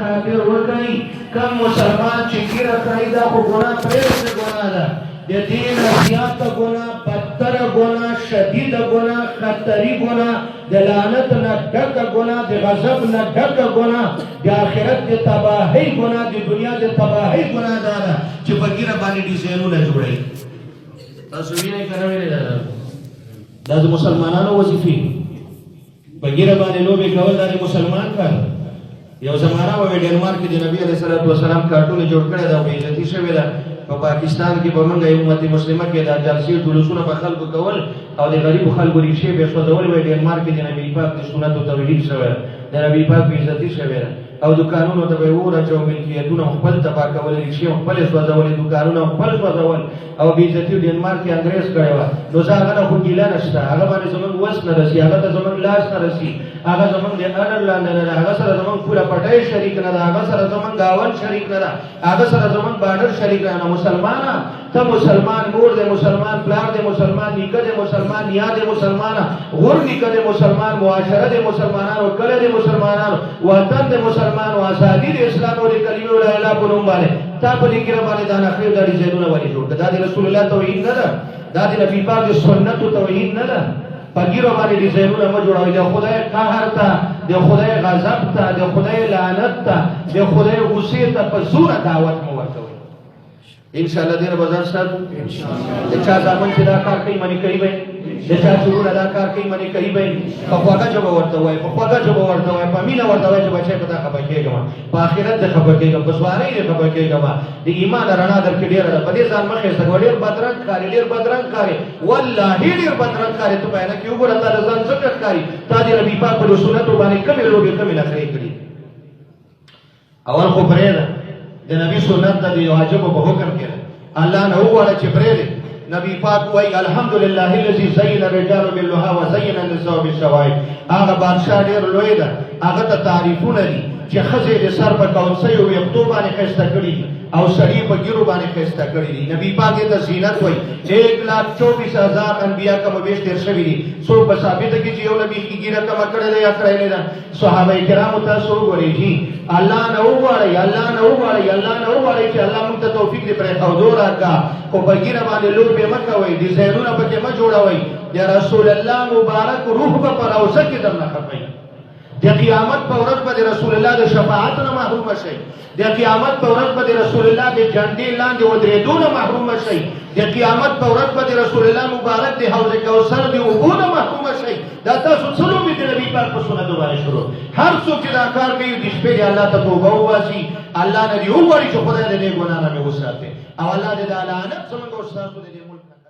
خاطر وکړي کم مسلمان چې ګیره کړی دا خو ګناه پرېږده ګناه ده د دې نه زیاته ګناه بدتره ګناه شدیده ګناه خطري ګناه د لعنت نه ډکه ګناه د غضب نه ډکه ګناه د آخرت د تباهۍ ګناه د دنیا د تباهۍ ګناه دا ده چې په ګیره باندې ډیزاینونه جوړوي تاسو وینئ که نه وینئ دا د مسلمانانو وظیفې په ګیره باندې لوبې کول دا د مسلمان کار یو زمانه وه ډنمارک کې د نبي علیه صلات وسلام کارټونه جوړ کړی ده او بېعزتي شوې ده په پاکستان کې به موږ امت مسلمه کې دا جلسې جلوسونه به خلکو کول او د غریبو خلکو ریښې به یې سوځولې وې ډنمارک کې د نبي پاک د سنتو توحید شوی د نبي پاک بېعزتي شوې ده او دکانونو ته به یې وراچو ملکیتونه خپل تباه کول ریښې خپلې سوځولې دکانونه خپل سوځول او بېعزتي ډنمارک کې انګرېز کړې وه نو زه هغه نه خو ګیله نشته هغه باندې زموږ وس نه رسي هغه ته زموږ لاس نه رسي هغه زموږ د اډر لاندې نه ده هغه سره زموږ پوره پټۍ شریک نه ده هغه سره زموږ ګاون شریک نه ده هغه سره زموږ بارډر شریک نه ده مسلمانه ته مسلمان مور دی مسلمان پلار دی مسلمان نیکه دی مسلمان نیا دی مسلمانه غور نیکه دی مسلمان معاشره دی مسلمانانو کله دی مسلمانانو وطن دی مسلمانو ازادي د اسلام او د کلمې لا اله په نوم باندې تا په دې ګیره باندې دا نخرې دا ډیزاینونه ولې جوړ کړه دا د رسول الله توحید نه ده دا د نبي پاک د سنتو توحید نه ده په ګیرو باندې ډیزاینونه مه جوړوئ د خدای قهر ته د خدای غضب ته د خدای لعنت ته د خدای غصې ته په زوره دعوت مو ورکوئ انشاءالله دې نه به ځان ساتو د چا زامن چې دا کار کوي منې کوي به د چا چې وروڼه دا کار کوي منې کوي به په خوږه ژبه ورته وایي په خوږه ژبه ورته وایي په مینه ورته وایي چې بچی په تا خفه کېږم په آخرت دې خفه کېږم په ځوانۍ دې خفه کېږم د ایمان رڼا درکې ډېره ده په دې ځان مه خېسته کوه ډېر بدرنګ ښکاري ډېر بدرنګ ښکاري والله ډېر بدرنګ ښکاري ته په عینه کې وګوره تا د ځان څنګه ښکاري تا د نبي پاک په سنتو باندې کمې لوبې کمې نخرې کړي اول خو پرېږده د نبي سنت ته د یو عجبو په حکم کې ده الله نه وغواړه چې پرېږدې نبی پاک وایي الحمدلله الذي زین الرجال باللها وزین النساء بالشوائب هغه بادشاه ډېر لوی ده هغه ته تعریفونه دي چې ښځې د سر په کونسیو ویښتو باندې ښایسته کړي دي او سړي په ګیرو باندې ښایسته کړي دي نبی پاک یې ته زینت وایي 1,24,000 انبیا کم و بیش تېر شوي دي څوک به ثابته کړي چې یو نبي کې ګیره کمه کړې ده یا کړېلې ده صحابه کرامو تاسو وګورئ جي الله نه وغواړئ الله نه وغواړئ الله نه وغواړئ چې الله موږ ته توفیق دې پرېښودو راکړه خو په ګیره باندې لوبې مه کوئ ډیزاینونه پکې مه جوړوئ د رسول الله مبارک روح به په روضه کې درنه خفئ د قیامت په ورځ به د رسول الله د شفاعت نه محرومه شئ د قیامت په ورځ به د رسول الله د جنډې لاندې ودرېدو نه محرومه شئ د قیامت په ورځ به د رسول الله مبارک د حوض کوثر د اوبو نه محرومه شئ دا تاسو څه لوبې د نبي پاک په سنتو باندې شروع هر څوک چې دا کار کوي د شپې دې الله ته توبه وباسي الله نه دې وغواړي چې خدای دې ګناه نه مې وساتي او الله دې د لعنت زموږ او ستاسو د دې ملک